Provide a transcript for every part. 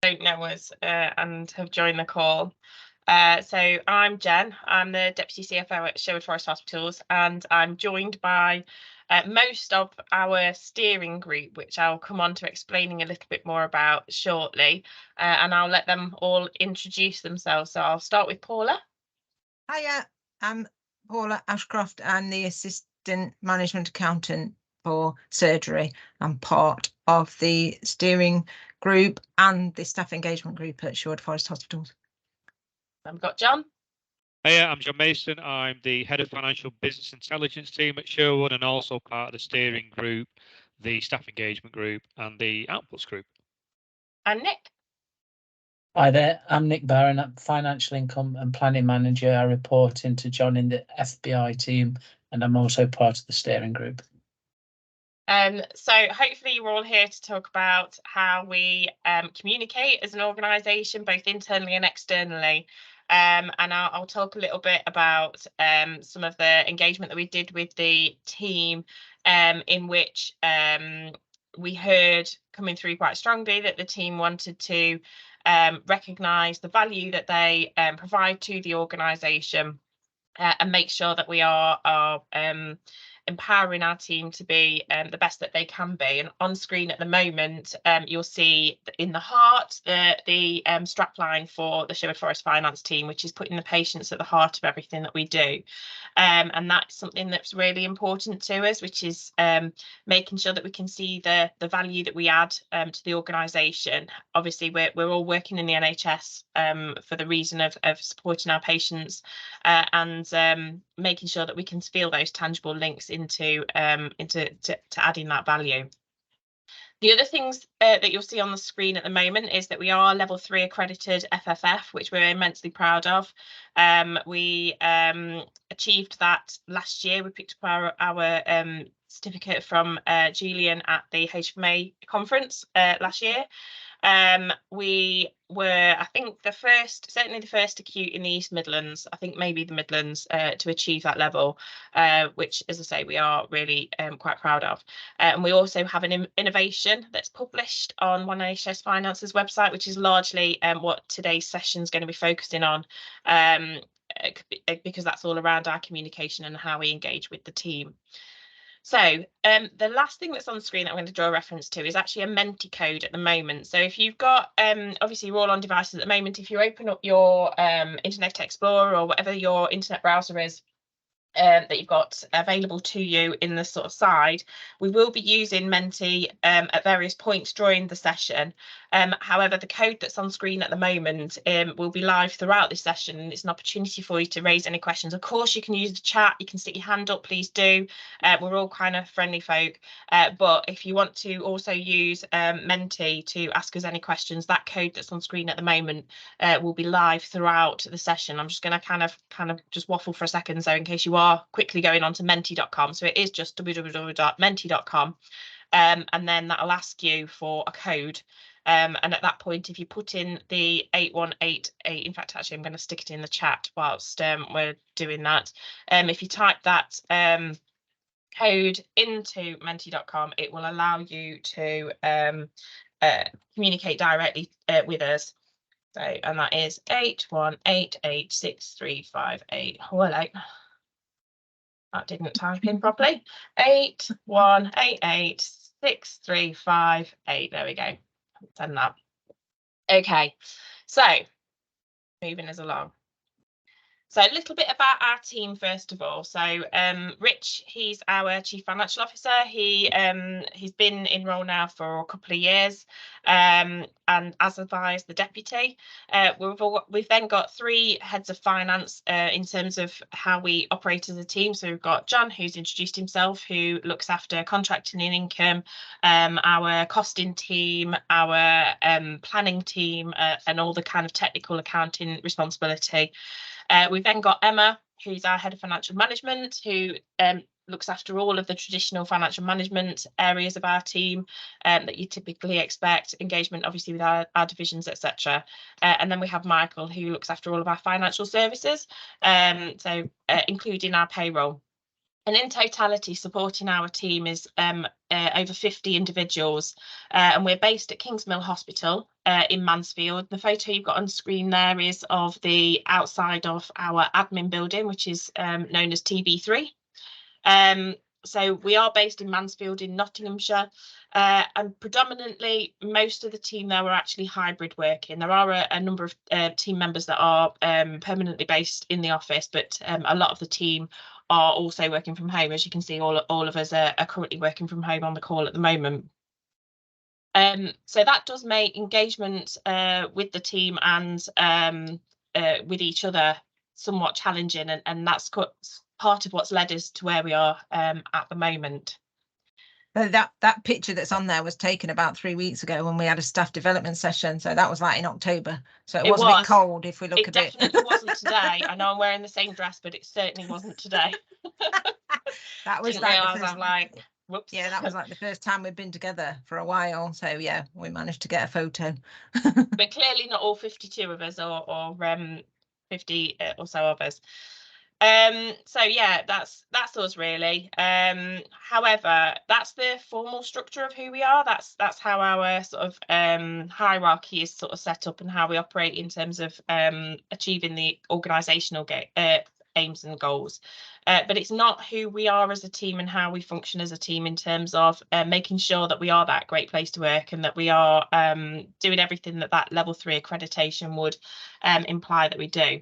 Don't know us and have joined the call. So I'm Jen. I'm the Deputy CFO at Sherwood Forest Hospitals, and I'm joined by most of our steering group, which I'll come on to explaining a little bit more about shortly, and I'll let them all introduce themselves. So I'll start with Paula. Hiya, I'm Paula Ashcroft. I'm the Assistant Management Accountant for Surgery. I'm part of the steering group and the staff engagement group at Sherwood Forest Hospitals. Then we've got John. Hiya, I'm John Mason. I'm the Head of Financial Business Intelligence team at Sherwood and also part of the steering group, the staff engagement group and the outputs group. And Nick. Hi there, I'm Nick Barron. I'm Financial Income and Planning Manager. I report into John in the FBI team, and I'm also part of the steering group. So hopefully you're all here to talk about how we communicate as an organisation, both internally and externally. And I'll talk a little bit about some of the engagement that we did with the team, in which we heard coming through quite strongly that the team wanted to recognise the value that they provide to the organisation and make sure that we are empowering our team to be the best that they can be. And on screen at the moment, you'll see in the heart the strapline for the Sherwood Forest Finance team, which is putting the patients at the heart of everything that we do. And that's something that's really important to us, which is making sure that we can see the value that we add to the organisation. Obviously, we're all working in the NHS for the reason of supporting our patients and making sure that we can feel those tangible links into adding that value. The other things that you'll see on the screen at the moment is that we are level 3 accredited FFF, which we're immensely proud of. We achieved that last year. We picked up our certificate from Julian at the HMA conference last year. We were, I think, certainly the first acute in the East Midlands, I think maybe the Midlands, to achieve that level, which, as I say, we are really quite proud of. And we also have an innovation that's published on One NHS Finance's website, which is largely what today's session is going to be focusing on, because that's all around our communication and how we engage with the team. So the last thing that's on the screen that I'm going to draw a reference to is actually a Menti code at the moment. So if you've got, obviously we're all on devices at the moment, if you open up your Internet Explorer or whatever your internet browser is, that you've got available to you in the sort of side, we will be using Menti at various points during the session. However, the code that's on screen at the moment will be live throughout this session, and it's an opportunity for you to raise any questions. Of course, you can use the chat, you can stick your hand up, please do. We're all kind of friendly folk, but if you want to also use Menti to ask us any questions, that code that's on screen at the moment will be live throughout the session. I'm just going to kind of just waffle for a second, so in case you are quickly going on to menti.com, so it is just www.menti.com, and then that'll ask you for a code, and at that point, if you put in the 8188, in fact, actually I'm going to stick it in the chat whilst we're doing that, if you type that code into menti.com, it will allow you to communicate directly with us. So, and that is 81886358. Hello. That didn't type in properly. 81886358. There we go. Send that. Okay, so moving us along. So a little bit about our team first of all. So Rich, he's our Chief Financial Officer. He's been in role now for a couple of years, and as advised, the deputy. We've then got 3 heads of finance in terms of how we operate as a team. So we've got John, who's introduced himself, who looks after contracting and income, our costing team, our planning team, and all the kind of technical accounting responsibility. We've then got Emma, who's our head of financial management, who looks after all of the traditional financial management areas of our team that you typically expect, engagement obviously with our divisions, etc. And then we have Michael, who looks after all of our financial services, so including our payroll. And in totality, supporting our team is over 50 individuals, and we're based at Kingsmill Hospital in Mansfield. The photo you've got on screen there is of the outside of our admin building, which is known as TV3. So we are based in Mansfield in Nottinghamshire, and predominantly most of the team there are actually hybrid working. There are a number of team members that are permanently based in the office, but a lot of the team are also working from home. As you can see, all of us are currently working from home on the call at the moment. So that does make engagement with the team and with each other somewhat challenging, and that's part of what's led us to where we are at the moment. That picture that's on there was taken about 3 weeks ago when we had a staff development session. So that was like in October. So it was a bit cold if we look at it. It definitely wasn't today. I know I'm wearing the same dress, but it certainly wasn't today. That was Didn't like realise the first, I'm like, whoops. Yeah, that was like the first time we've been together for a while. So yeah, we managed to get a photo. But clearly not all 52 of us or 50 or so of us. So yeah, that's us really. However, that's the formal structure of who we are. That's how our sort of hierarchy is sort of set up and how we operate in terms of achieving the organisational aims and goals. But it's not who we are as a team and how we function as a team in terms of making sure that we are that great place to work and that we are doing everything that level 3 accreditation would imply that we do.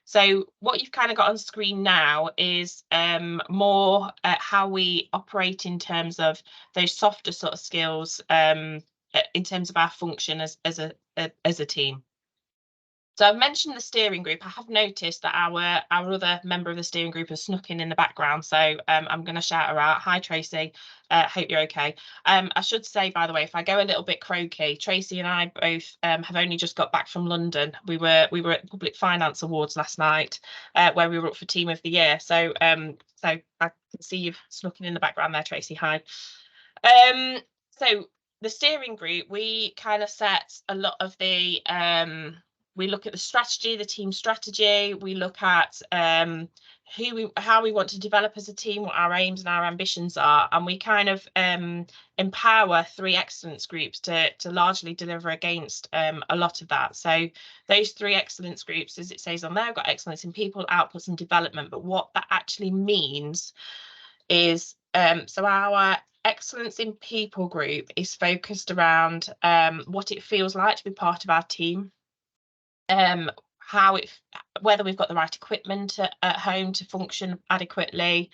So what you've kind of got on screen now is more how we operate in terms of those softer sort of skills in terms of our function as a team. So I've mentioned the steering group. I have noticed that our other member of the steering group has snuck in the background. So I'm going to shout her out. Hi, Tracy. Hope you're okay. I should say, by the way, if I go a little bit croaky, Tracy and I both have only just got back from London. We were at Public Finance Awards last night, where we were up for Team of the Year. So so I can see you've snuck in the background there, Tracy. Hi. So the steering group, we kind of set a lot of the we look at the strategy, the team strategy. We look at how we want to develop as a team, what our aims and our ambitions are, and we kind of empower 3 excellence groups to largely deliver against a lot of that. So those 3 excellence groups, as it says on there, have got excellence in people, outputs, and development. But what that actually means is so our excellence in people group is focused around what it feels like to be part of our team. Whether we've got the right equipment at home to function adequately,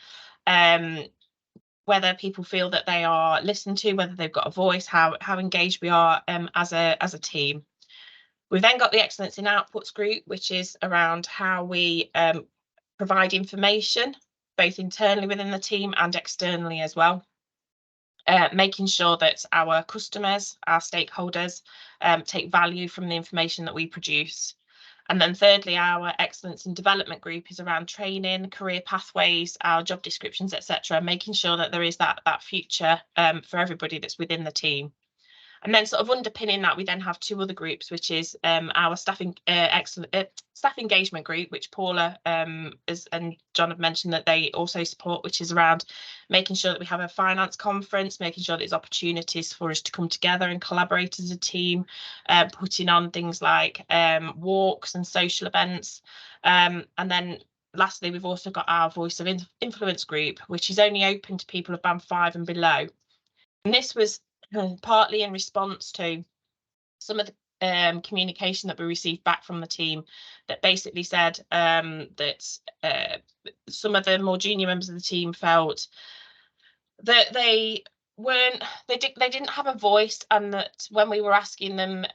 whether people feel that they are listened to, whether they've got a voice, how engaged we are as a team. We've then got the excellence in outputs group, which is around how we provide information, both internally within the team and externally as well. Making sure that our customers, our stakeholders, take value from the information that we produce. And then thirdly, our excellence in development group is around training, career pathways, our job descriptions, etc., making sure that there is that future for everybody that's within the team. And then sort of underpinning that, we then have 2 other groups, which is our staff engagement group, which Paula and John have mentioned that they also support, which is around making sure that we have a finance conference, making sure there's opportunities for us to come together and collaborate as a team, putting on things like walks and social events. And then lastly, we've also got our Voice of Influence group, which is only open to people of Band 5 and below. And this was partly in response to some of the communication that we received back from the team that basically said that some of the more junior members of the team felt that they didn't have a voice, and that when we were asking them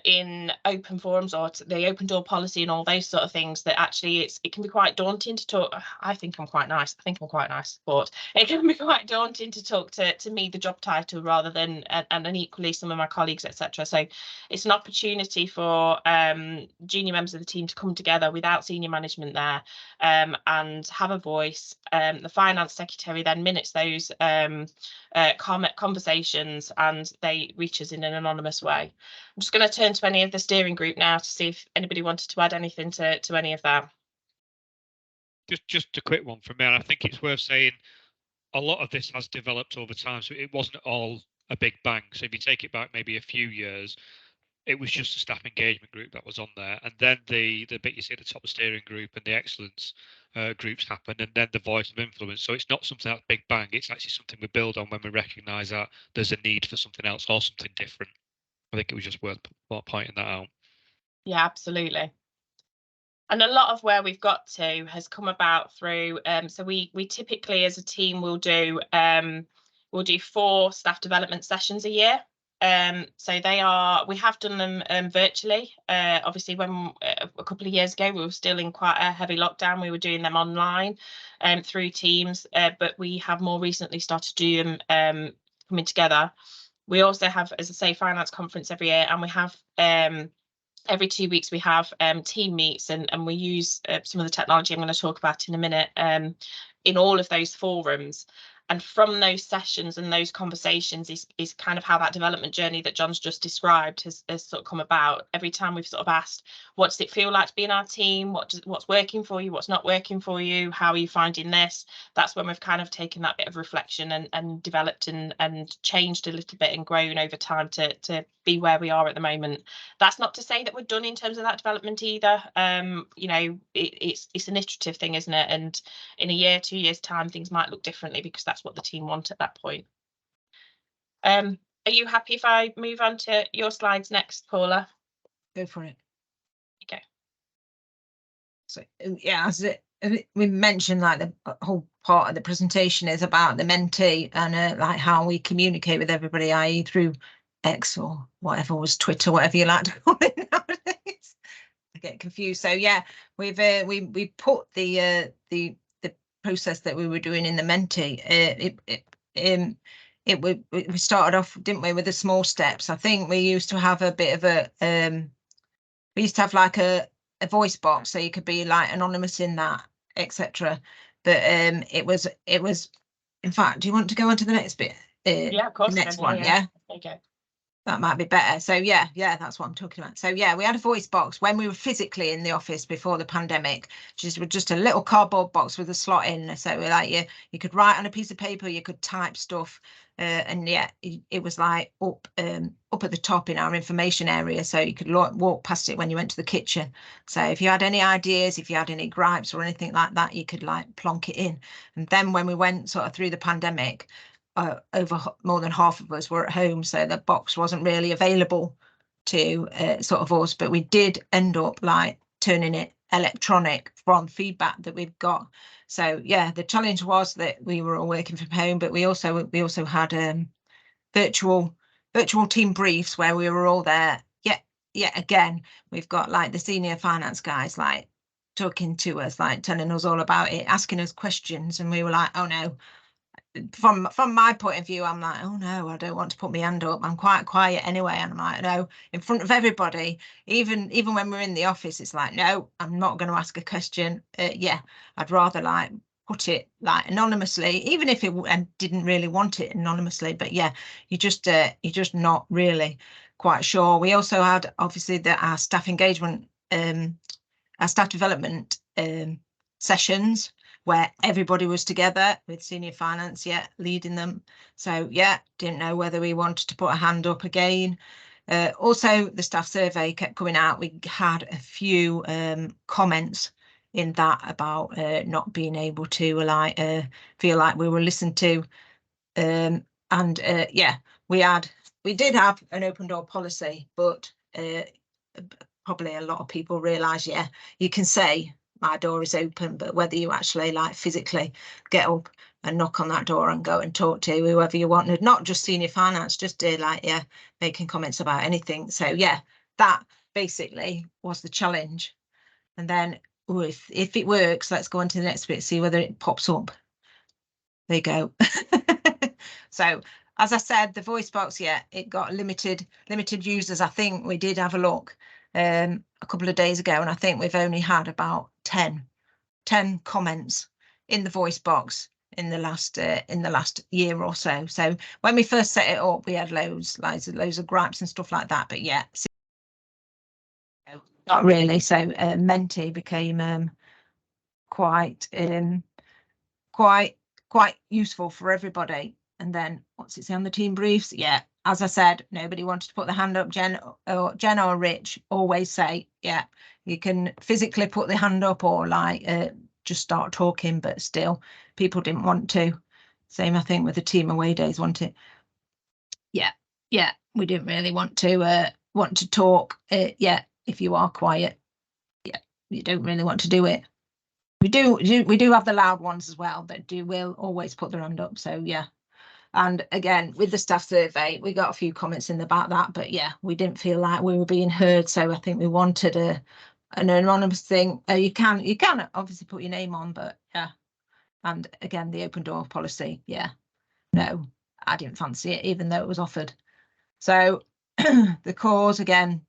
in open forums or the open door policy and all those sort of things, that actually it can be quite daunting to talk. I think I'm quite nice, but it can be quite daunting to talk to me, the job title, rather than and equally some of my colleagues, etc. So it's an opportunity for junior members of the team to come together without senior management there and have a voice. The finance secretary then minutes those conversations, and they reach us in an anonymous way. I'm just going to turn to any of the steering group now to see if anybody wanted to add anything to any of that. Just a quick one from me, and I think it's worth saying a lot of this has developed over time, so it wasn't all a big bang. So if you take it back maybe a few years, it was just a staff engagement group that was on there, and then the bit you see at the top, the steering group and the excellence groups happened, and then the voice of influence. So it's not something that's big bang, it's actually something we build on when we recognise that there's a need for something else or something different. I think it was just worth pointing that out. Yeah, absolutely. And a lot of where we've got to has come about through, so we typically as a team will do 4 staff development sessions a year. So we have done them virtually. Obviously, when a couple of years ago we were still in quite a heavy lockdown, we were doing them online through Teams, but we have more recently started to do them coming together. We also have, as I say, finance conference every year, and we have every 2 weeks we have team meets, and we use some of the technology I'm going to talk about in a minute in all of those forums. And from those sessions and those conversations is kind of how that development journey that John's just described has sort of come about. Every time we've sort of asked, what does it feel like to be in our team? What's working for you? What's not working for you? How are you finding this? That's when we've kind of taken that bit of reflection and developed and changed a little bit and grown over time to be where we are at the moment. That's not to say that we're done in terms of that development either. You know, it's an iterative thing, isn't it? And in a year, 2 years time, things might look differently because that's what the team want at that point. Are you happy if I move on to your slides next, Paula? Go for it. Okay. So yeah, as we mentioned, like the whole part of the presentation is about the mentee and like how we communicate with everybody, i.e. through X or whatever was Twitter, whatever you like to call it nowadays. I get confused. So yeah, we've we put the process that we were doing in the mentee. We started off, didn't we, with the small steps. I think we used to have a bit of a we used to have like a voice box, so you could be like anonymous in that, etc. But it was in fact, do you want to go on to the next bit? Yeah, of course. The next one, yeah. Okay. That might be better. So yeah, that's what I'm talking about. So yeah, we had a voice box when we were physically in the office before the pandemic, just a little cardboard box with a slot in. So we're like, you could write on a piece of paper, you could type stuff, and yeah, it was like up at the top in our information area, so you could walk past it when you went to the kitchen. So if you had any ideas, if you had any gripes or anything like that, you could like plonk it in. And then when we went sort of through the pandemic, over more than half of us were at home, so the box wasn't really available to sort of us, but we did end up like turning it electronic from feedback that we've got. So yeah, the challenge was that we were all working from home, but we also had virtual team briefs where we were all there. Yeah, again, we've got like the senior finance guys like talking to us, like telling us all about it, asking us questions, and we were like, oh no. From my point of view, I'm like, oh no, I don't want to put my hand up. I'm quite quiet anyway, and I'm like, no, in front of everybody, even when we're in the office, it's like, no, I'm not going to ask a question. Yeah, I'd rather like put it like anonymously, even if I didn't really want it anonymously. But yeah, you're just not really quite sure. We also had obviously our staff engagement, our staff development sessions, where everybody was together with senior finance, leading them. So yeah, didn't know whether we wanted to put a hand up again. Also, the staff survey kept coming out. We had a few comments in that about not being able to like feel like we were listened to. Yeah, we did have an open door policy, but probably a lot of people realise, yeah, you can say my door is open, but whether you actually like physically get up and knock on that door and go and talk to whoever you wanted, not just senior finance, just like, yeah, making comments about anything. So yeah, that basically was the challenge. And then if it works, let's go on to the next bit, see whether it pops up. There you go. So as I said, the voice box, yeah, it got limited users. I think we did have a look a couple of days ago, and I think we've only had about 10 comments in the voice box in the last year or so. So when we first set it up, we had loads of gripes and stuff like that. But yeah, not really. So mentee became quite useful for everybody. And then what's it say on the team briefs? Yeah, as I said, nobody wanted to put their hand up. Jen or Rich always say, yeah, you can physically put the hand up or like just start talking, but still people didn't want to. Same I think with the team away days, wasn't it? Yeah, we didn't really want to talk. Yeah, if you are quiet, yeah, you don't really want to do it. We do have the loud ones as well that will always put their hand up. So yeah. And again, with the staff survey, we got a few comments in about that, but yeah, we didn't feel like we were being heard. So I think we wanted an anonymous thing. You can obviously put your name on, but yeah. And again, the open door policy, yeah, no, I didn't fancy it, even though it was offered. So the cause, again,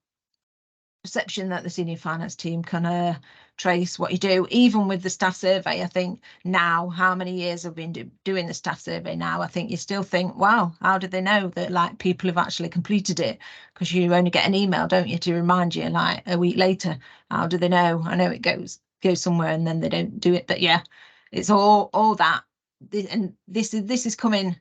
perception that the senior finance team can trace what you do. Even with the staff survey, I think now, how many years I've been doing the staff survey now, I think you still think, wow, how did they know that like people have actually completed it? Because you only get an email, don't you, to remind you like a week later. How do they know? I know it goes somewhere and then they don't do it, but yeah, it's all that. And this is coming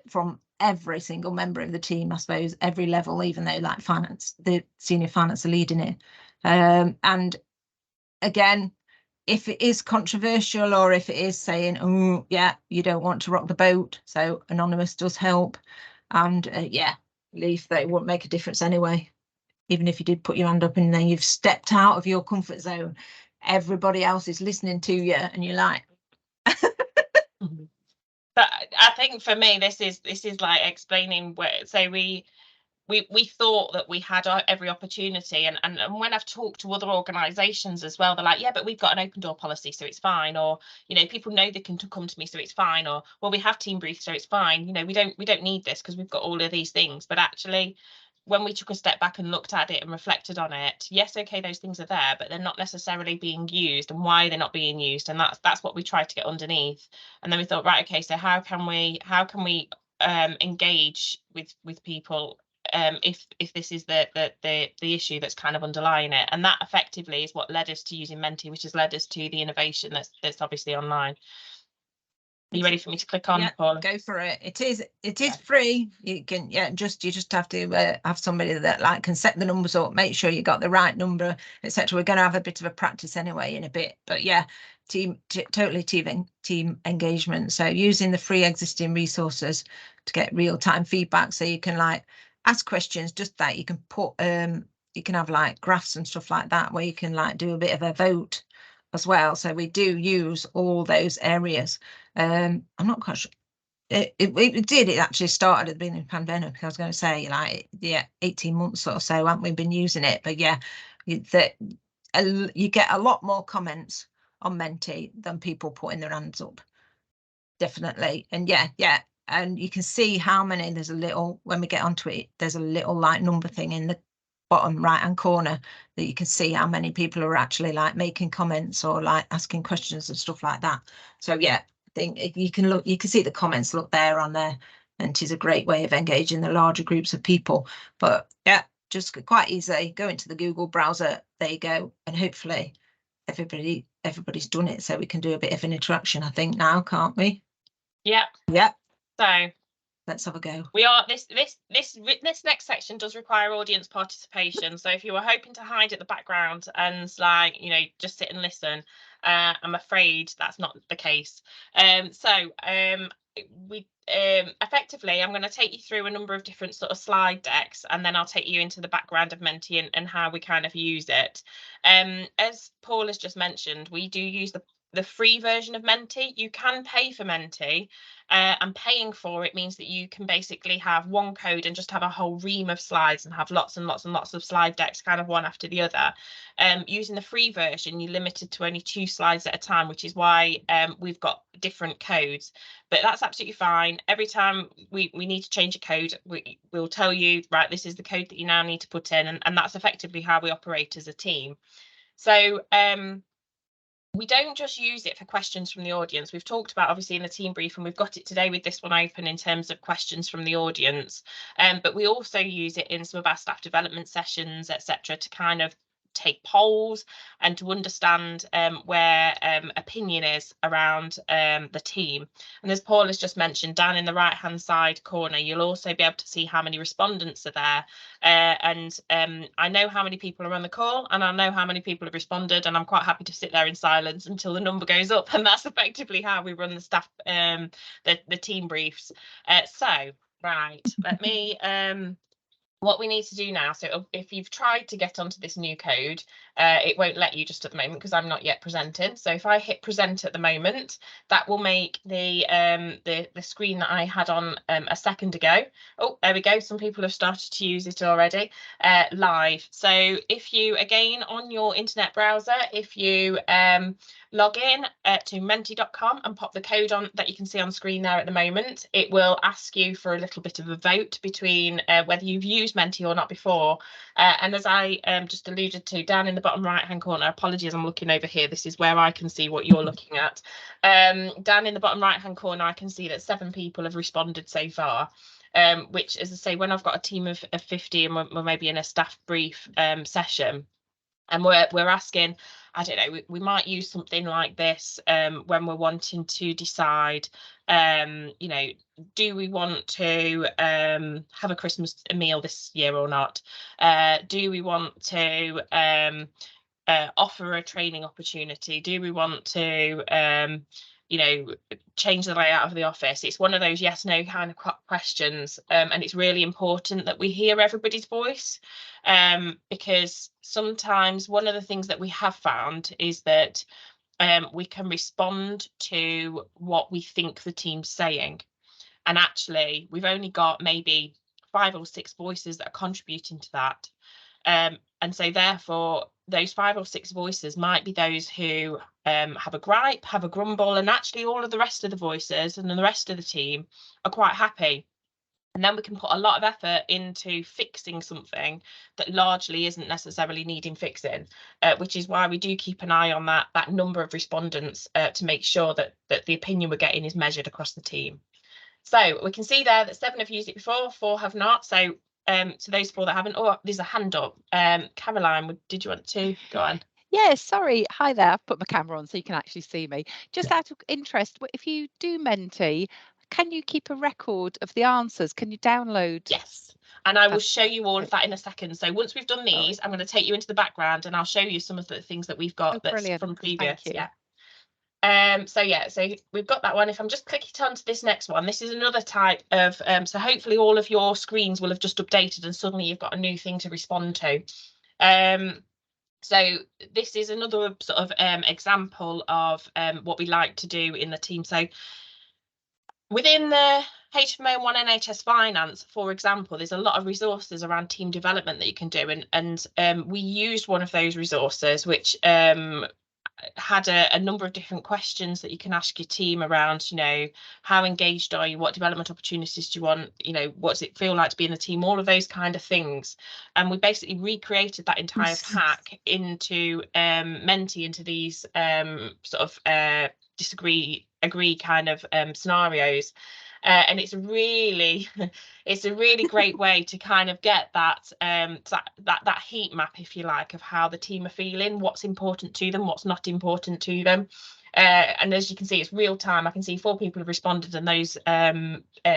from every single member of the team, I suppose, every level, even though like finance, the senior finance are leading it. And again, if it is controversial or if it is saying, oh yeah, you don't want to rock the boat, so anonymous does help. And yeah, leave that it won't make a difference anyway. Even if you did put your hand up and then you've stepped out of your comfort zone, everybody else is listening to you and you're like But I think for me, this is like explaining where. So we thought that we had every opportunity, and when I've talked to other organisations as well, they're like, yeah, but we've got an open door policy, so it's fine. Or people know they can come to me, so it's fine. Or well, we have team briefs, so it's fine. We don't need this because we've got all of these things. But actually, when we took a step back and looked at it and reflected on it, yes, okay, those things are there, but they're not necessarily being used. And why they're not being used, and that's what we tried to get underneath. And then we thought, right, okay, so how can we engage with people if this is the issue that's kind of underlying it? And that effectively is what led us to using Menti, which has led us to the innovation that's obviously online. Are you ready for me to click on, yeah, Paula? Go for it. It is free. You can you just have to have somebody that like can set the numbers up, make sure you got the right number, etc. We're going to have a bit of a practice anyway in a bit, but yeah, totally team engagement. So using the free existing resources to get real-time feedback, so you can like ask questions, just that you can put you can have like graphs and stuff like that where you can like do a bit of a vote as well. So we do use all those areas. I'm not quite sure. It actually started at the beginning of the pandemic. I was going to say like 18 months or so haven't we been using it, but yeah, you get a lot more comments on Menti than people putting their hands up, definitely. And yeah, and you can see how many. There's a little, when we get onto it, there's a little like number thing in the bottom right hand corner that you can see how many people are actually like making comments or like asking questions and stuff like that. So yeah, I think you can see the comments look there on there, and it is a great way of engaging the larger groups of people. But yeah, just quite easy. Go into the Google browser, there you go, and hopefully everybody's done it, so we can do a bit of an interaction, I think, now, can't we? Yeah. So let's have a go. We are this next section does require audience participation. So if you were hoping to hide at the background and like just sit and listen, I'm afraid that's not the case. We effectively, I'm going to take you through a number of different sort of slide decks, and then I'll take you into the background of Menti and how we kind of use it. As Paul has just mentioned, we do use the free version of Menti. You can pay for Menti, and paying for it means that you can basically have one code and just have a whole ream of slides and have lots and lots and lots of slide decks, kind of one after the other. Using the free version, you're limited to only 2 slides at a time, which is why we've got different codes. But that's absolutely fine. Every time we need to change a code, we'll tell you, right, this is the code that you now need to put in, and that's effectively how we operate as a team. So we don't just use it for questions from the audience. We've talked about obviously in the team brief, and we've got it today with this one open in terms of questions from the audience. But we also use it in some of our staff development sessions, etc., to kind of take polls and to understand where opinion is around the team. And as Paul has just mentioned, down in the right hand side corner, you'll also be able to see how many respondents are there. And I know how many people are on the call, and I know how many people have responded, and I'm quite happy to sit there in silence until the number goes up. And that's effectively how we run the staff, the team briefs. So right, let me what we need to do now, so if you've tried to get onto this new code, it won't let you just at the moment because I'm not yet presenting. So if I hit present at the moment, that will make the screen that I had on a second ago. Oh, there we go. Some people have started to use it already, live. So if you, again, on your internet browser, if you log in to menti.com and pop the code on that you can see on screen there at the moment, it will ask you for a little bit of a vote between whether you've used Menti or not before. And as I just alluded to, down in the bottom right hand corner, apologies, I'm looking over here, this is where I can see what you're looking at. Down in the bottom right hand corner, I can see that 7 people have responded so far. Which, as I say, when I've got a team of 50 and we're maybe in a staff brief session, and we're asking, I don't know, we might use something like this when we're wanting to decide, you know, do we want to have a Christmas meal this year or not? Do we want to offer a training opportunity? Do we want to you know, change the layout of the office? It's one of those yes no kind of questions, and it's really important that we hear everybody's voice, because sometimes one of the things that we have found is that we can respond to what we think the team's saying, and actually we've only got maybe 5 or 6 voices that are contributing to that. And so therefore those 5 or 6 voices might be those who have a gripe, have a grumble, and actually all of the rest of the voices and the rest of the team are quite happy. And then we can put a lot of effort into fixing something that largely isn't necessarily needing fixing, which is why we do keep an eye on that number of respondents to make sure that the opinion we're getting is measured across the team. So we can see there that 7 have used it before, 4 have not. So to those 4 that haven't, oh, there's a hand up. Caroline, did you want to go on? Yeah, sorry. Hi there. I've put my camera on so you can actually see me. Just out of interest, if you do Menti, can you keep a record of the answers? Can you download? Yes. And I will show you all of that in a second. So once we've done these, I'm going to take you into the background and I'll show you some of the things that we've got that's brilliant. from previous. Thank you. Yeah. So we've got that one. If I'm just clicking on to this next one, this is another type of, so hopefully all of your screens will have just updated and suddenly you've got a new thing to respond to. So this is another sort of example of what we like to do in the team. So within the HMO1 NHS Finance, for example, there's a lot of resources around team development that you can do. And we used one of those resources, which had a number of different questions that you can ask your team around, you know, how engaged are you, what development opportunities do you want, you know, what does it feel like to be in the team, all of those kind of things. And we basically recreated that entire pack into Menti, into these sort of agree kind of scenarios. And it's a really great way to kind of get that that heat map, if you like, of how the team are feeling, what's important to them, what's not important to them. And as you can see, it's real time. I can see 4 people have responded and those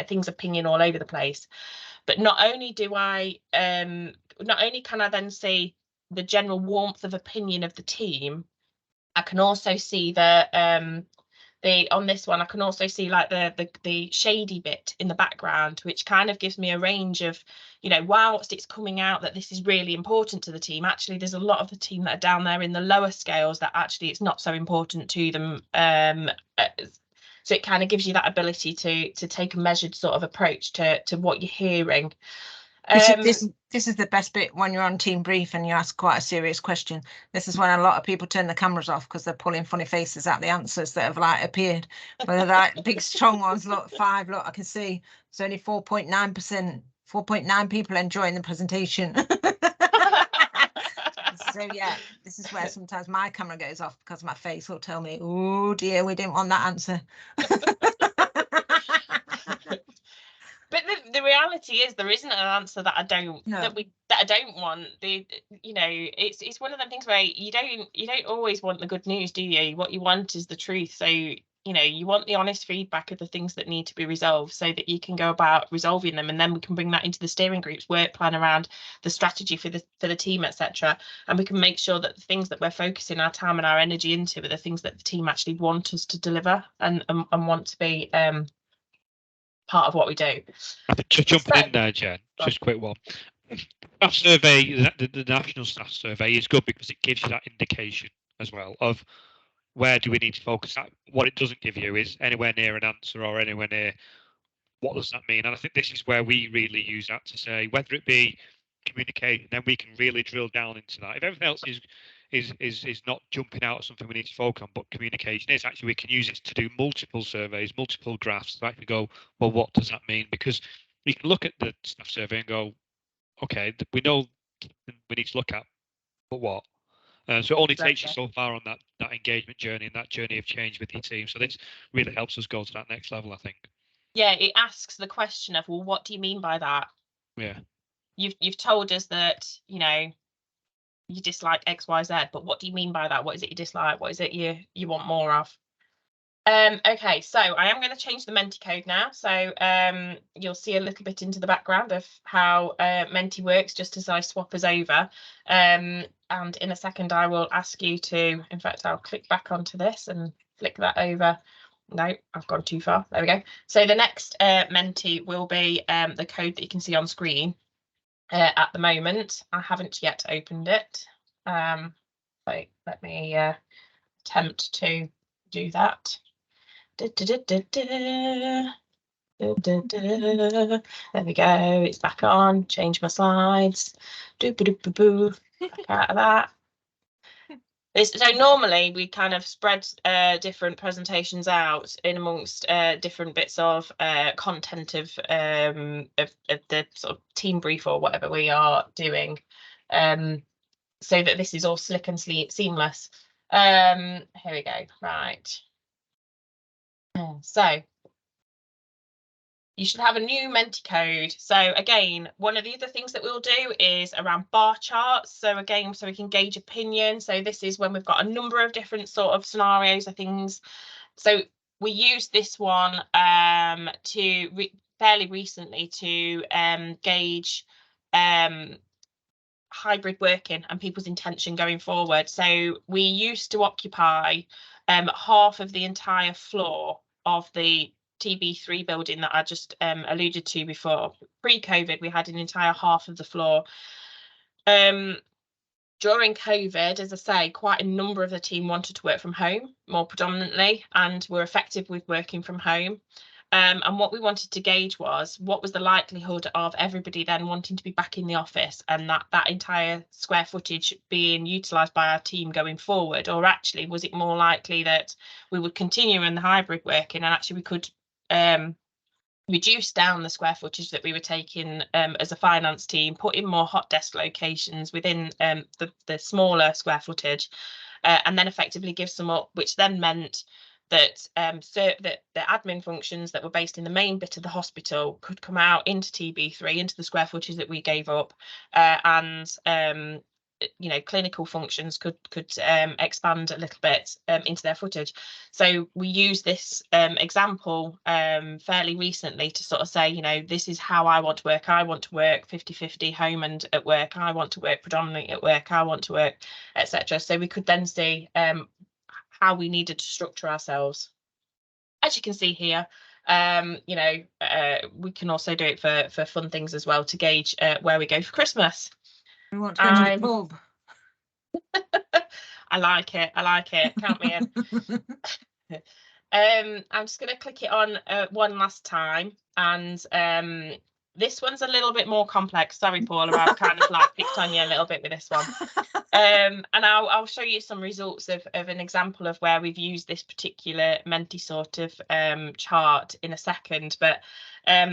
things are pinging all over the place. But not only can I then see the general warmth of opinion of the team, I can also see the on this one, I can also see like the shady bit in the background, which kind of gives me a range of, you know, whilst it's coming out that this is really important to the team, actually there's a lot of the team that are down there in the lower scales that actually it's not so important to them. So it kind of gives you that ability to take a measured sort of approach to what you're hearing. This is the best bit when you're on team brief and you ask quite a serious question. This is when a lot of people turn the cameras off because they're pulling funny faces at the answers that have like appeared. Whether that big strong ones, look, 5, look, I can see it's only 4.9%, 4.9 people enjoying the presentation. So yeah, this is where sometimes my camera goes off because my face will tell me, oh dear, we didn't want that answer. But the reality is there isn't an answer that I don't No. that I don't want. It's one of them things where you don't always want the good news, do you? What you want is the truth. So you want the honest feedback of the things that need to be resolved so that you can go about resolving them, and then we can bring that into the steering group's work plan around the strategy for the team, etc. And we can make sure that the things that we're focusing our time and our energy into are the things that the team actually want us to deliver and want to be part of what we do. I think just jumping in there, Jen, just a quick one. Staff survey, the national staff survey is good because it gives you that indication as well of where do we need to focus at. What it doesn't give you is anywhere near an answer or anywhere near what does that mean. And I think this is where we really use that to say whether it be communicating, then we can really drill down into that. If everything else is not jumping out at something we need to focus on, but communication is, actually we can use it to do multiple surveys, multiple graphs to actually go, well, what does that mean? Because you can look at the staff survey and go, okay, we know we need to look at, but what? So it only takes you so far on that engagement journey and that journey of change with your team. So this really helps us go to that next level, I think. Yeah, it asks the question of, well, what do you mean by that? Yeah. You've told us that, you dislike X, Y, Z, but what do you mean by that? What is it you dislike? What is it you want more of? Okay, so I am going to change the Menti code now. So you'll see a little bit into the background of how Menti works just as I swap us over. And in a second, I will ask you to, in fact, I'll click back onto this and flick that over. No, I've gone too far. There we go. So the next Menti will be the code that you can see on screen at the moment. I haven't yet opened it. So let me attempt to do that. There we go, it's back on. Change my slides. Back out of that. So normally we kind of spread different presentations out in amongst different bits of content of the sort of team brief or whatever we are doing, so that this is all slick and seamless. Here we go. Right. So you should have a new Menti code. So again, one of the other things that we'll do is around bar charts. So again, so we can gauge opinion. So this is when we've got a number of different sort of scenarios or things. So we used this one fairly recently to gauge hybrid working and people's intention going forward. So we used to occupy half of the entire floor of the TB3 building that I just alluded to before. Pre-COVID, we had an entire half of the floor. During COVID, as I say, quite a number of the team wanted to work from home more predominantly and were effective with working from home. And what we wanted to gauge was what was the likelihood of everybody then wanting to be back in the office and that entire square footage being utilised by our team going forward, or actually was it more likely that we would continue in the hybrid working and actually we could reduce down the square footage that we were taking as a finance team, put in more hot desk locations within the smaller square footage, and then effectively give some up, which then meant that that the admin functions that were based in the main bit of the hospital could come out into TB3, into the square footage that we gave up, and clinical functions could expand a little bit into their footage. So we use this example fairly recently to sort of say, this is how I want to work. I want to work 50-50 home and at work. I want to work predominantly at work. I want to work, etc. So we could then see how we needed to structure ourselves. As you can see here, we can also do it for fun things as well to gauge where we go for Christmas. We want to go to the pub. I like it. Count me in. I'm just going to click it on one last time, and this one's a little bit more complex. Sorry, Paula, I've kind of like picked on you a little bit with this one. And I'll show you some results of an example of where we've used this particular Menti sort of chart in a second. But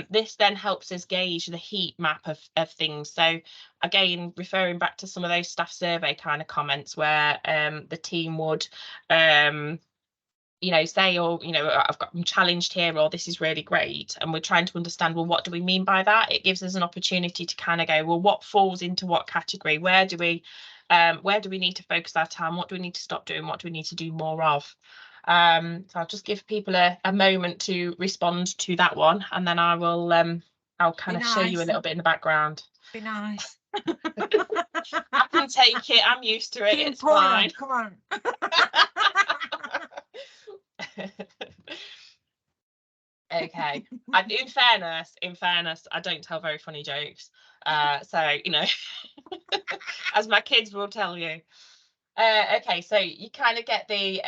this then helps us gauge the heat map of things. So again, referring back to some of those staff survey kind of comments where the team would you know, say, or, you know, I'm challenged here, or this is really great, and we're trying to understand, well, what do we mean by that? It gives us an opportunity to kind of go, well, what falls into what category? Where do we need to focus our time? What do we need to stop doing? What do we need to do more of? So I'll just give people a moment to respond to that one, and then I will I'll kind of show you a little bit in the background. Be nice. I can take it. I'm used to it. It's fine. Come on. Okay. In fairness, I don't tell very funny jokes. So, you know, as my kids will tell you. Okay, so you kind of get the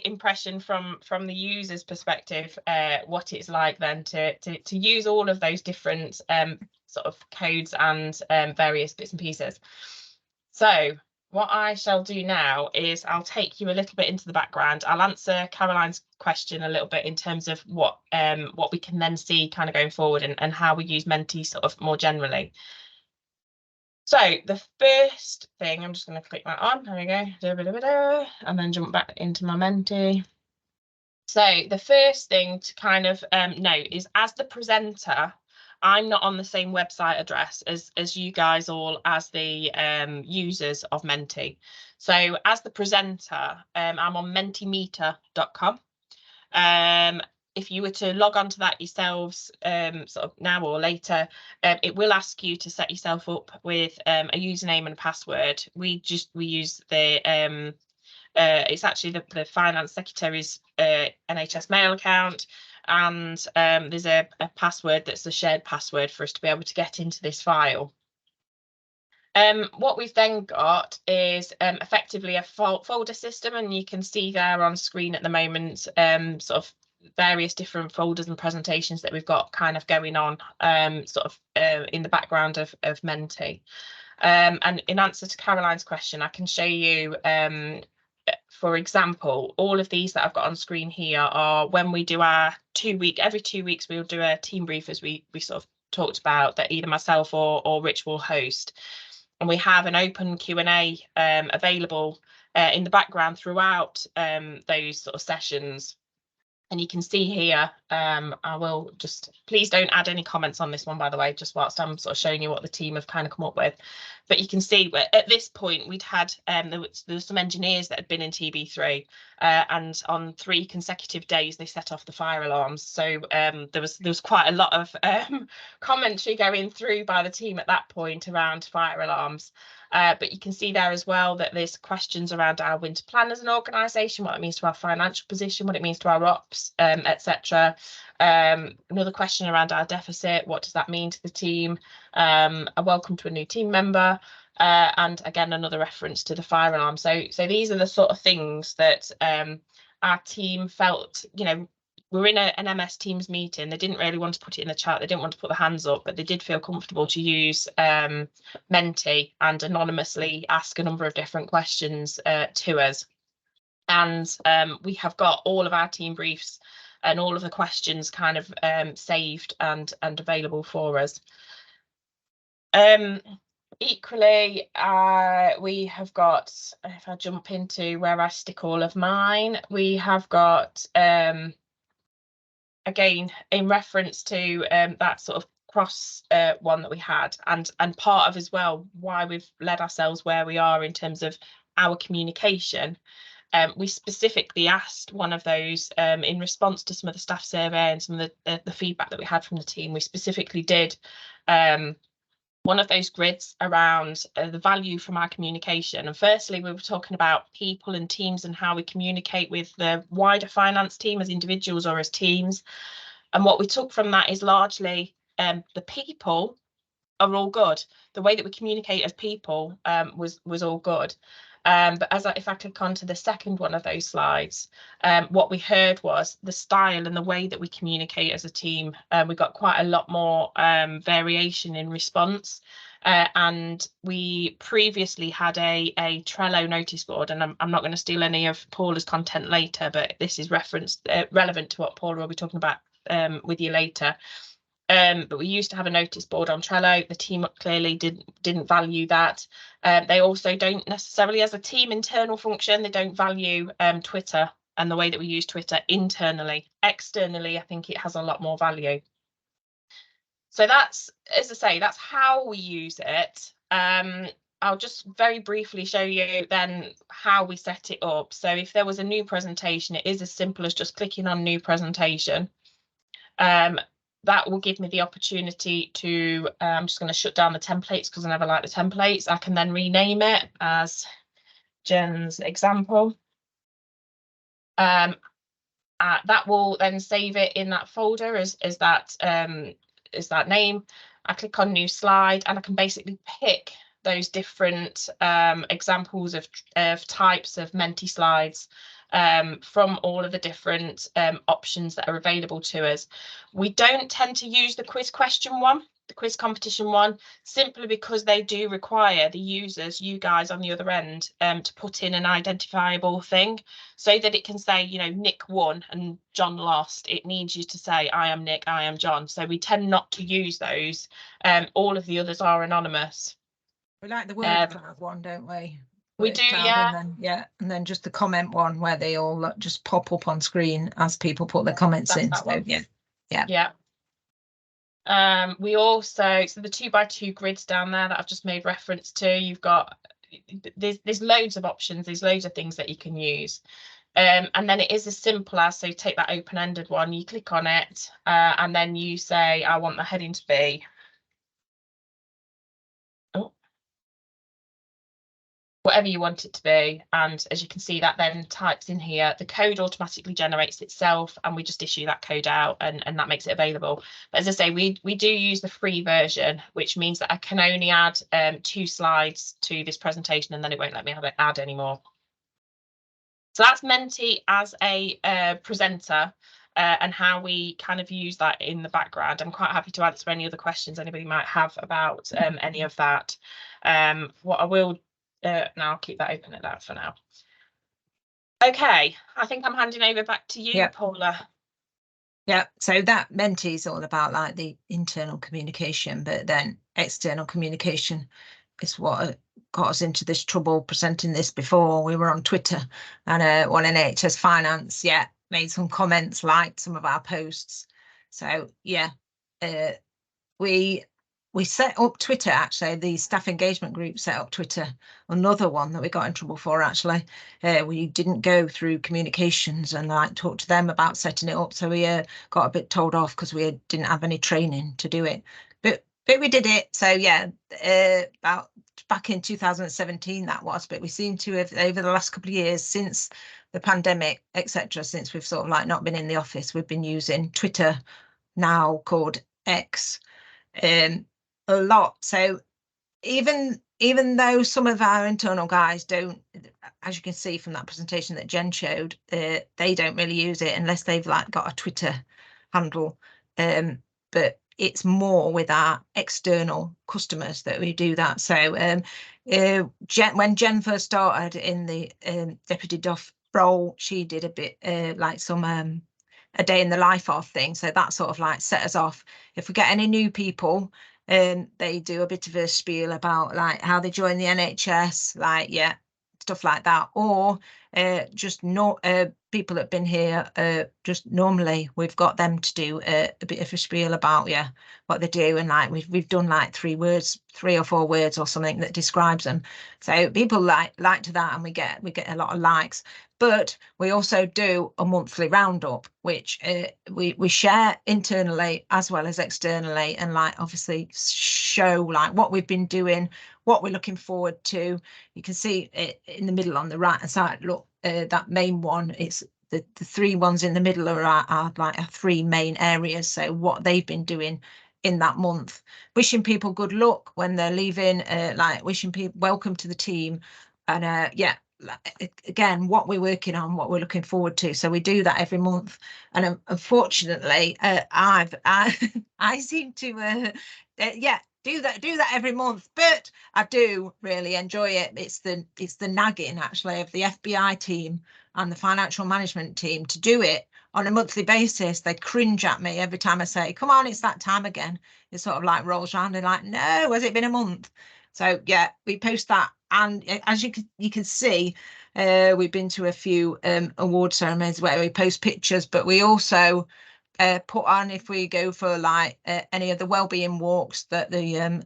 impression from the user's perspective, what it's like then to use all of those different sort of codes and various bits and pieces. So what I shall do now is I'll take you a little bit into the background. I'll answer Caroline's question a little bit in terms of what we can then see kind of going forward, and how we use Menti sort of more generally. So the first thing, I'm just going to click that on. There we go. And then jump back into my Menti. So the first thing to kind of note is, as the presenter, I'm not on the same website address as you guys all as the users of Menti. So as the presenter, I'm on mentimeter.com. If you were to log on to that yourselves, sort of now or later, it will ask you to set yourself up with a username and a password. We use the it's actually the Finance Secretary's NHS mail account, and there's a password that's a shared password for us to be able to get into this file. What we've then got is effectively a folder system, and you can see there on screen at the moment sort of various different folders and presentations that we've got kind of going on sort of in the background of Menti. And in answer to Caroline's question, I can show you, for example, all of these that I've got on screen here are when we do our every 2 weeks, we'll do a team brief, as we sort of talked about, that either myself or Rich will host. And we have an open Q&A available in the background throughout those sort of sessions. And you can see here, I will just, please don't add any comments on this one, by the way, just whilst I'm sort of showing you what the team have kind of come up with. But you can see at this point we'd had, there was some engineers that had been in TB3, and on 3 consecutive days they set off the fire alarms. So there was quite a lot of commentary going through by the team at that point around fire alarms. But you can see there as well that there's questions around our winter plan as an organisation, what it means to our financial position, what it means to our ops, etc. Another question around our deficit, what does that mean to the team? A welcome to a new team member, and again another reference to the fire alarm. So these are the sort of things that our team felt, you know, we're in an MS Teams meeting. They didn't really want to put it in the chat. They didn't want to put the hands up, but they did feel comfortable to use Menti and anonymously ask a number of different questions to us. And we have got all of our team briefs and all of the questions kind of saved and available for us. Equally, we have got, if I jump into where I stick all of mine, we have got again, in reference to that sort of cross one that we had, and part of as well why we've led ourselves where we are in terms of our communication. We specifically asked one of those in response to some of the staff survey and some of the feedback that we had from the team. We specifically did one of those grids around the value from our communication. And firstly, we were talking about people and teams and how we communicate with the wider finance team as individuals or as teams. And what we took from that is largely the people are all good. The way that we communicate as people was all good. But if I click on to the second one of those slides, what we heard was the style and the way that we communicate as a team. We got quite a lot more variation in response. And we previously had a Trello notice board, and I'm not going to steal any of Paula's content later, but this is relevant to what Paula will be talking about with you later. But we used to have a notice board on Trello. The team clearly didn't value that. They also don't necessarily, as a team internal function, they don't value Twitter and the way that we use Twitter internally. Externally, I think it has a lot more value. So that's, as I say, that's how we use it. I'll just very briefly show you then how we set it up. So if there was a new presentation, it is as simple as just clicking on new presentation. That will give me the opportunity to, I'm just going to shut down the templates because I never like the templates. I can then rename it as Jen's example. That will then save it in that folder as that name. I click on new slide and I can basically pick those different examples of types of Menti slides from all of the different options that are available to us. We don't tend to use the quiz question one, the quiz competition one, simply because they do require the users, you guys on the other end, to put in an identifiable thing so that it can say, you know, Nick won and John lost. It needs you to say, I am Nick, I am John. So we tend not to use those. All of the others are anonymous. We like the word cloud one, don't we? We do, yeah. And then just the comment one where they all just pop up on screen as people put their comments in. So yeah. We also, so the 2x2 grids down there that I've just made reference to, you've got, there's loads of options, there's loads of things that you can use. And then it is as simple as, so take that open-ended one, you click on it, and then you say, I want the heading to be, whatever you want it to be. And as you can see, that then types in here, the code automatically generates itself, and we just issue that code out, and that makes it available. But as I say, we do use the free version, which means that I can only add 2 slides to this presentation, and then it won't let me add any more. So that's Menti as a presenter, and how we kind of use that in the background. I'm quite happy to answer any other questions anybody might have about any of that. What I will now, I'll keep that open at that for now. Okay, I think I'm handing over back to you, Paula. Yeah, so that Menti is all about like the internal communication, but then external communication is what got us into this trouble presenting this before. We were on Twitter, and one NHS Finance, made some comments, liked some of our posts. So we set up Twitter, actually. The staff engagement group set up Twitter, another one that we got in trouble for, actually. We didn't go through communications and like talk to them about setting it up, so we got a bit told off because we didn't have any training to do it. But we did it. So about back in 2017 that was, but we seem to have, over the last couple of years since the pandemic, etc., since we've sort of like not been in the office, we've been using Twitter, now called X, a lot. So even though some of our internal guys don't, as you can see from that presentation that Jen showed, they don't really use it unless they've like got a Twitter handle, but it's more with our external customers that we do that. So when Jen first started in the deputy DOF role, she did a bit like some a day in the life of thing, so that sort of like set us off. If we get any new people, they do a bit of a spiel about like how they join the NHS, like stuff like that, or just not people that have been here just normally, we've got them to do a bit of a spiel about what they do, and like we've done like 3 or 4 words or something that describes them. So people like to that, and we get a lot of likes. But we also do a monthly roundup, which we share internally as well as externally, and like obviously show like what we've been doing, what we're looking forward to. You can see it in the middle on the right hand side. Look, that main one, it's the 3 ones in the middle are like our 3 main areas. So what they've been doing in that month, wishing people good luck when they're leaving, like wishing people welcome to the team, and again, what we're working on, what we're looking forward to. So we do that every month, and unfortunately I seem to do that every month, but I do really enjoy it. It's the nagging actually of the FBI team and the financial management team to do it on a monthly basis. They cringe at me every time I say, come on, it's that time again. It sort of like rolls around. They're like, no, has it been a month? So we post that, and as you can see, We've been to a few award ceremonies where we post pictures, but we also put on, if we go for like any of the wellbeing walks that the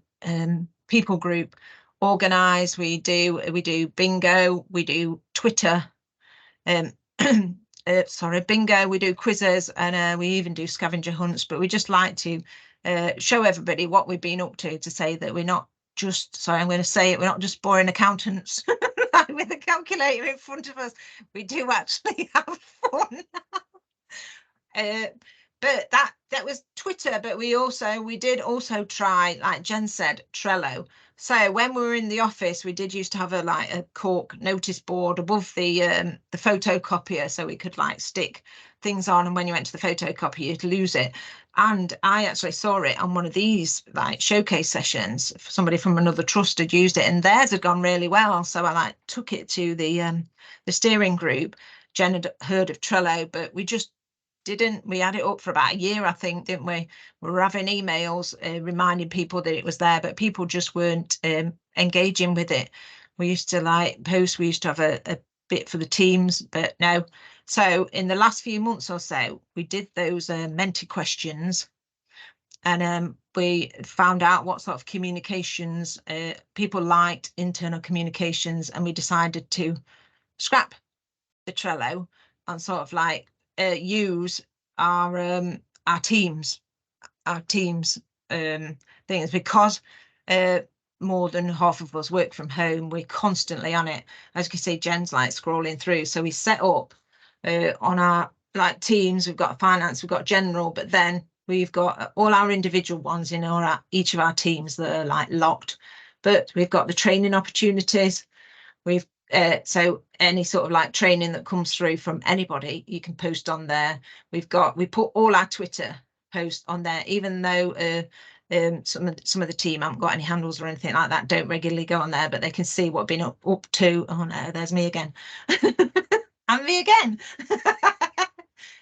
people group organise, we do bingo, we do Twitter, sorry, bingo, we do quizzes, and we even do scavenger hunts. But we just like to show everybody what we've been up to say that we're not just, sorry, I'm going to say it, we're not just boring accountants with a calculator in front of us. We do actually have fun. But that was Twitter, but we did also try, like Jen said, Trello. So when we were in the office, we did used to have a cork notice board above the photocopier, so we could like stick things on, and when you went to the photocopier, you'd lose it. And I actually saw it on one of these like showcase sessions. Somebody from another trust had used it, and theirs had gone really well. So I like took it to the steering group. Jen had heard of Trello, but we just didn't. We had it up for about a year, I think, didn't we? We were having emails reminding people that it was there, but people just weren't engaging with it. We used to like post, we used to have a bit for the teams, but no. So in the last few months or so, we did those Menti questions, and we found out what sort of communications people liked, internal communications, and we decided to scrap the Trello and sort of like use our teams things, because more than half of us work from home. We're constantly on it. As you can see, Jen's like scrolling through. So we set up on our like teams, we've got finance, we've got general, but then we've got all our individual ones in each of our teams that are like locked. But we've got the training opportunities. We've so any sort of like training that comes through from anybody, you can post on there. We put all our Twitter posts on there, even though some of the team haven't got any handles or anything like that, don't regularly go on there, but they can see what I've been up to. Oh no, there's me again. And me again.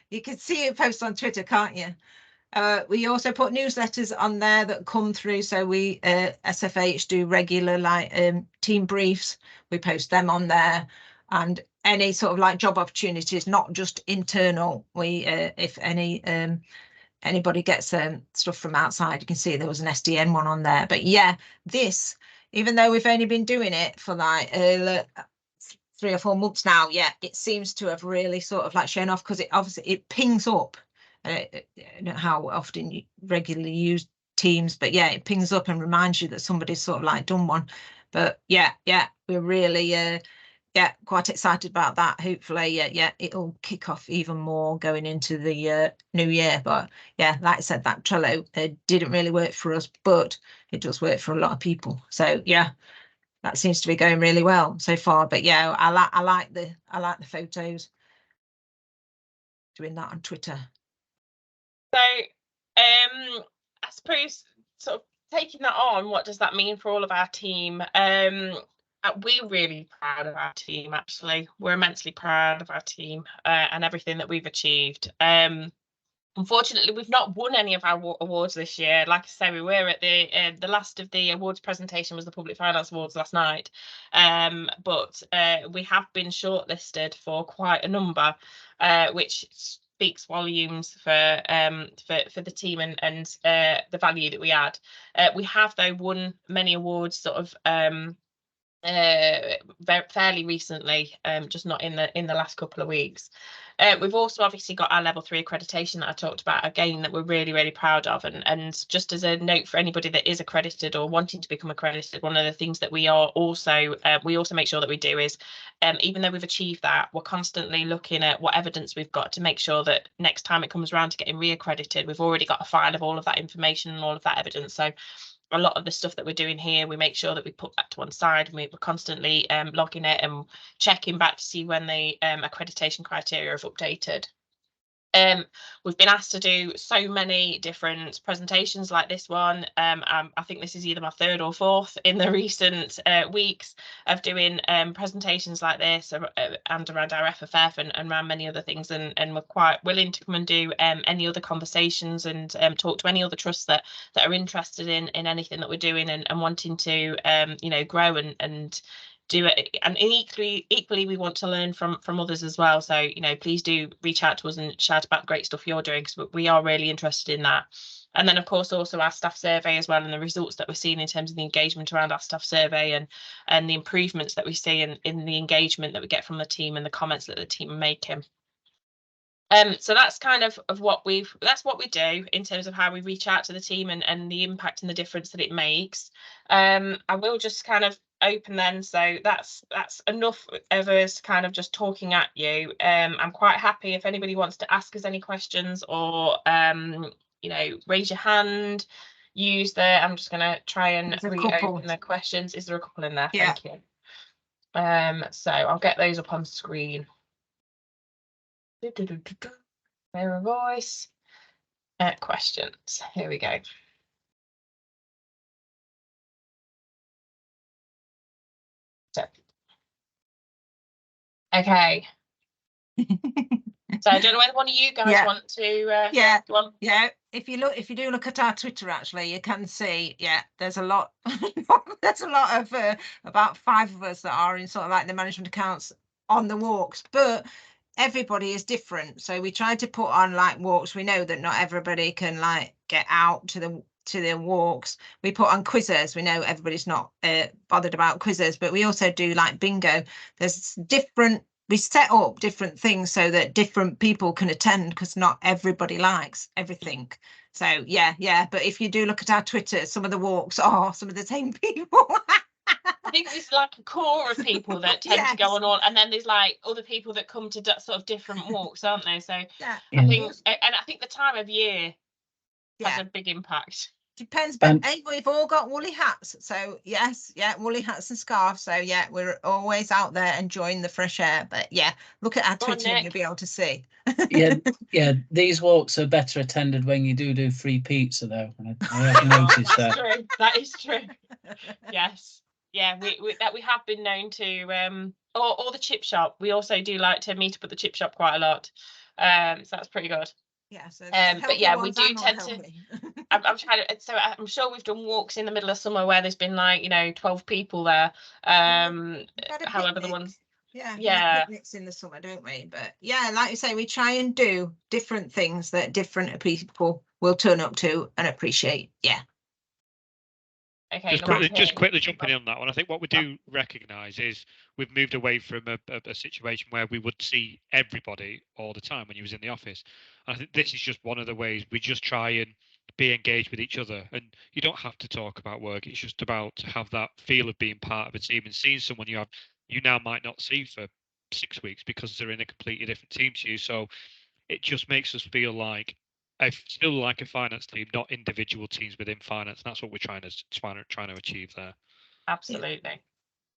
You can see it post on Twitter, can't you? We also put newsletters on there that come through. So we SFH do regular like team briefs. We post them on there, and any sort of like job opportunities, not just internal. We if anybody gets stuff from outside, you can see there was an SDN one on there. But yeah, this, even though we've only been doing it for like 3 or 4 months now, yeah, it seems to have really sort of like shown off, because it obviously pings up. I don't know how often you regularly use Teams, but yeah, it pings up and reminds you that somebody's sort of like done one. But yeah, we're really quite excited about that. Hopefully, yeah, it'll kick off even more going into the new year. But yeah, like I said, that Trello didn't really work for us, but it does work for a lot of people. So yeah, that seems to be going really well so far. But yeah, I like the photos, doing that on Twitter. So I suppose sort of taking that on, what does that mean for all of our team? We're really proud of our team, actually. We're immensely proud of our team and everything that we've achieved. Unfortunately, we've not won any of our awards this year. Like I say, we were at the last of the awards presentation was the Public Finance Awards last night, but we have been shortlisted for quite a number, which speaks volumes for the team and the value that we add. We have though won many awards sort of fairly recently, just not in the last couple of weeks. We've also obviously got our level 3 accreditation that I talked about again, that we're really proud of, and just as a note for anybody that is accredited or wanting to become accredited, one of the things that we also make sure that we do is, even though we've achieved that, we're constantly looking at what evidence we've got to make sure that next time it comes around to getting reaccredited, we've already got a file of all of that information and all of that evidence. So a lot of the stuff that we're doing here, we make sure that we put that to one side, and we're constantly logging it and checking back to see when the accreditation criteria have updated. We've been asked to do so many different presentations like this one. I think this is either my 3rd or 4th in the recent weeks of doing presentations like this and around our FFF and around many other things, and we're quite willing to come and do any other conversations and talk to any other trusts that are interested in anything that we're doing and wanting to grow and do it, and equally we want to learn from others as well. So, you know, please do reach out to us and shout about the great stuff you're doing, because we are really interested in that. And then, of course, also our staff survey as well, and the results that we're seeing in terms of the engagement around our staff survey, and the improvements that we see in the engagement that we get from the team and the comments that the team are making. So that's kind of what we do in terms of how we reach out to the team and the impact and the difference that it makes. I will just kind of open then, so that's enough of us kind of just talking at you. I'm quite happy if anybody wants to ask us any questions, or you know, raise your hand, use I'm just going to try and reopen the questions. Is there a couple in there? Yeah. Thank you. So I'll get those up on screen. Mirror voice. Questions. Here we go. So, okay. So I don't know whether one of you guys want to. Yeah. If you do look at our Twitter, actually, you can see. Yeah, there's a lot. There's a lot of about 5 of us that are in sort of like the management accounts on the walks, but everybody is different. So we try to put on like walks. We know that not everybody can like get out to the walks. We put on quizzes. We know everybody's not bothered about quizzes, but we also do like bingo. There's different. We set up different things so that different people can attend, because not everybody likes everything. So yeah. But if you do look at our Twitter, some of the walks are some of the same people. I think there's like a core of people that tend to go on all, and then there's like other people that come to sort of different walks, aren't there? So yeah. I think the time of year has a big impact. Depends, but we've all got woolly hats. So yes, woolly hats and scarves. So yeah, we're always out there enjoying the fresh air. But yeah, look at our Twitter and you'll be able to see. yeah. These walks are better attended when you do free pizza, though. I have noticed that. True. That is true. Yes. Yeah, we have been known to or the chip shop. We also do like to meet up at the chip shop quite a lot. So that's pretty good. Yeah. So but yeah, we do tend to. I'm trying to. So I'm sure we've done walks in the middle of summer where there's been like 12 people there. However, the ones. Yeah. Picnics in the summer, don't we? But yeah, like you say, we try and do different things that different people will turn up to and appreciate. Yeah. Okay, just quickly jumping in on that one. I think what we do recognise is we've moved away from a situation where we would see everybody all the time when you was in the office. And I think this is just one of the ways we just try and be engaged with each other. And you don't have to talk about work. It's just about to have that feel of being part of a team and seeing someone you now might not see for 6 weeks because they're in a completely different team to you. So it just makes us feel like still like a finance team, not individual teams within finance. That's what we're trying to achieve there. Absolutely.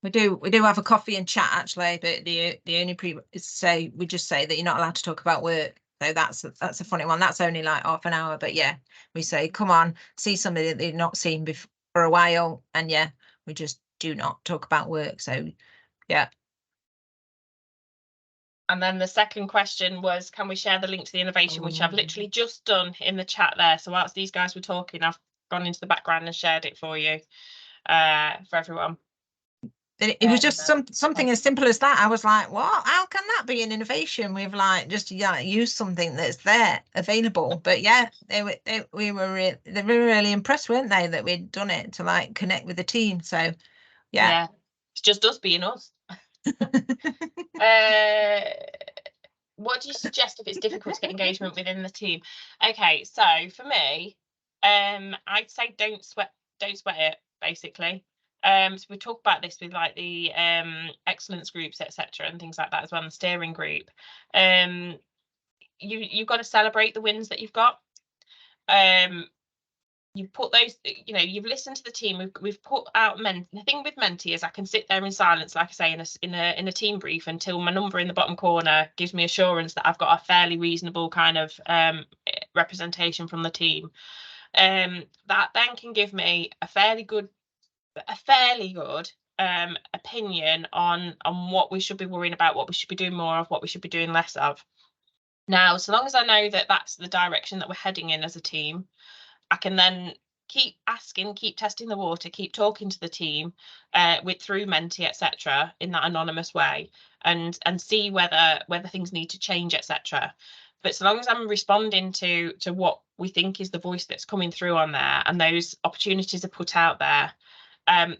We do have a coffee and chat actually, but the only we just say that you're not allowed to talk about work. So that's a funny one. That's only like half an hour, but yeah, we say come on, see somebody that you've not seen before for a while, and yeah, we just do not talk about work. So yeah. And then the second question was, can we share the link to the innovation, which I've literally just done in the chat there. So whilst these guys were talking, I've gone into the background and shared it for you, for everyone. It was just something as simple as that. I was like, what? How can that be an innovation? We've like just use something that's there available. But yeah, they were really impressed, weren't they, that we'd done it to like connect with the team. So yeah. It's just us being us. What do you suggest if it's difficult to get engagement within the team? Okay, so for me, I'd say don't sweat it, basically. So we talk about this with like the excellence groups, etc., and things like that as well, and the steering group. You've got to celebrate the wins that you've got. You put those, you've listened to the team. We've put out the thing with Menti is I can sit there in silence, like I say, in a team brief until my number in the bottom corner gives me assurance that I've got a fairly reasonable kind of representation from the team. That then can give me a fairly good opinion on what we should be worrying about, what we should be doing more of, what we should be doing less of. Now, so long as I know that that's the direction that we're heading in as a team, I can then keep asking, keep testing the water, keep talking to the team through Menti, etc., in that anonymous way, and see whether things need to change, etc. But so long as I'm responding to what we think is the voice that's coming through on there, and those opportunities are put out there,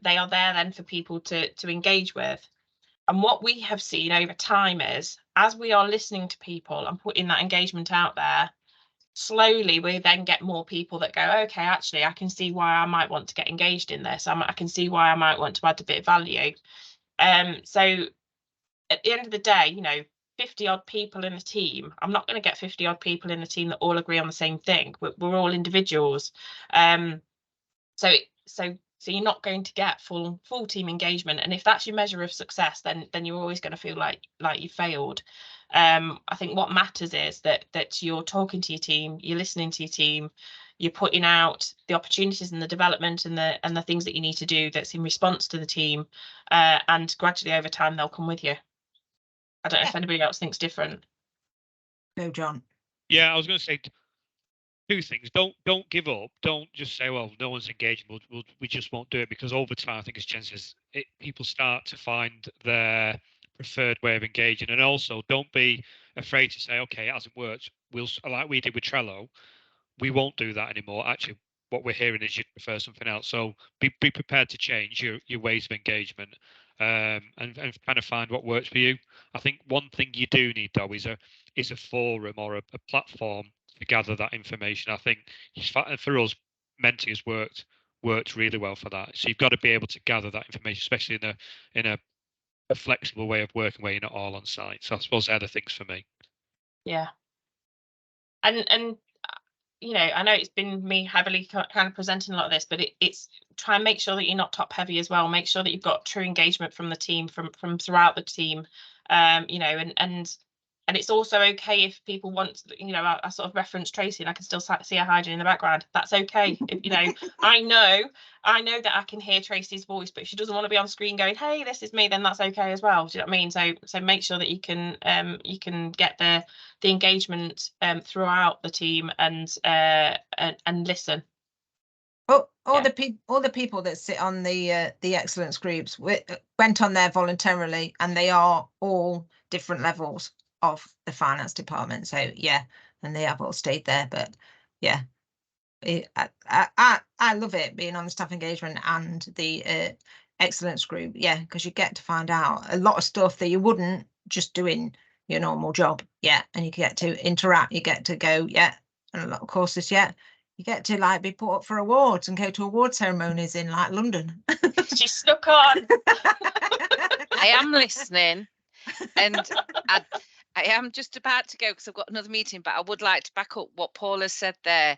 they are there then for people to engage with. And what we have seen over time is, as we are listening to people and putting that engagement out there, slowly we then get more people that go, okay, actually, I can see why I might want to get engaged in this. I can see why I might want to add a bit of value. So at the end of the day, 50 odd people in a team, I'm not going to get 50 odd people in a team that all agree on the same thing. We're all individuals. So you're not going to get full team engagement. And if that's your measure of success, then you're always going to feel like you failed. I think what matters is that you're talking to your team, you're listening to your team, you're putting out the opportunities and the development and the things that you need to do that's in response to the team, and gradually over time they'll come with you. I don't know if anybody else thinks different. No, John. Yeah, I was going to say two things. Don't give up. Don't just say, well, no one's engaged. We just won't do it, because over time, I think as Jen says, people start to find their preferred way of engaging. And also, don't be afraid to say, okay, it hasn't worked. We'll, like we did with Trello, we won't do that anymore. Actually, what we're hearing is you prefer something else. So be prepared to change your ways of engagement, and kind of find what works for you. I think one thing you do need, though, is a forum or a platform to gather that information. I think for us, Menti has worked really well for that. So you've got to be able to gather that information, especially in a flexible way of working where you're not all on site. So I suppose they're the things for me. Yeah. And I know it's been me heavily kind of presenting a lot of this, but it's try and make sure that you're not top heavy as well. Make sure that you've got true engagement from the team, from throughout the team, and it's also okay if people want, I sort of reference Tracy and I can still see her hiding in the background. That's okay. I know that I can hear Tracy's voice, but if she doesn't want to be on screen going, hey, this is me, then that's okay as well. Do you know what I mean? So make sure that you can get the engagement throughout the team and listen. All the people that sit on the excellence groups went on there voluntarily, and they are all different levels of the finance department. So yeah, and they have all stayed there. But yeah, I love it being on the staff engagement and the excellence group. Yeah, because you get to find out a lot of stuff that you wouldn't just doing your normal job. Yeah, and you get to interact. You get to go. Yeah, and a lot of courses. Yeah. You get to be put up for awards and go to award ceremonies in London. She snuck on. I am listening, and I am just about to go because I've got another meeting, but I would like to back up what Paula said there.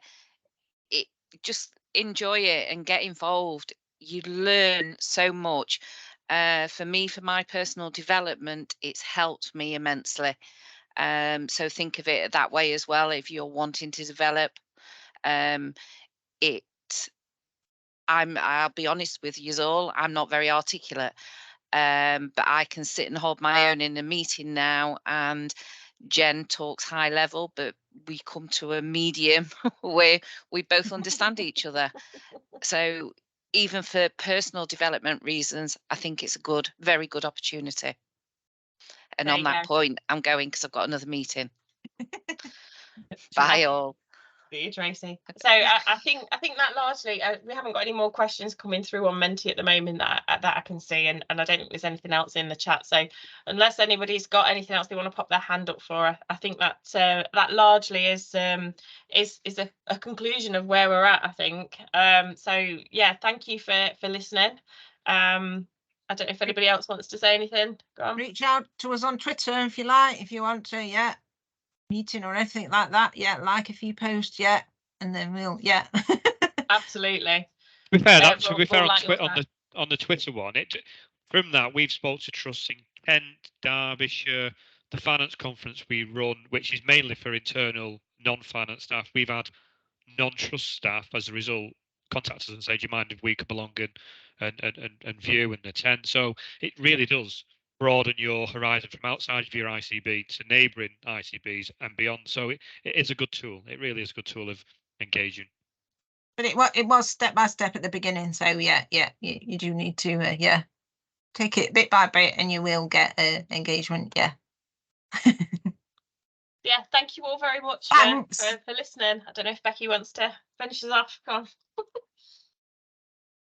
Just enjoy it and get involved. You learn so much. For me, for my personal development, it's helped me immensely. So think of it that way as well if you're wanting to develop. I'll be honest with you all, I'm not very articulate, but I can sit and hold my own in a meeting now, and Jen talks high level, but we come to a medium where we both understand each other. So even for personal development reasons, I think it's a very good opportunity. And on that point, I'm going because I've got another meeting. Bye all. See you, Tracy. So I think that largely we haven't got any more questions coming through on Menti at the moment that I can see, and I don't think there's anything else in the chat. So unless anybody's got anything else they want to pop their hand up for, I think that that largely is a conclusion of where we're at, I think. So yeah, thank you for listening. I don't know if anybody else wants to say anything. Go on. Reach out to us on Twitter if you like, if you want to. Yeah. Meeting or anything like that, like a few posts, and then we'll absolutely. To be fair, on the Twitter one, from that we've spoke to trusts in Kent, Derbyshire, the finance conference we run, which is mainly for internal non-finance staff. We've had non-trust staff as a result contact us and say, do you mind if we come along and view and attend? So it really does broaden your horizon from outside of your ICB to neighbouring ICBs and beyond. So it is a good tool. It really is a good tool of engaging. But it was step by step at the beginning. So yeah, you do need to take it bit by bit, and you will get engagement. Yeah. Yeah, thank you all very much Thanks. for listening. I don't know if Becky wants to finish us off. Go on.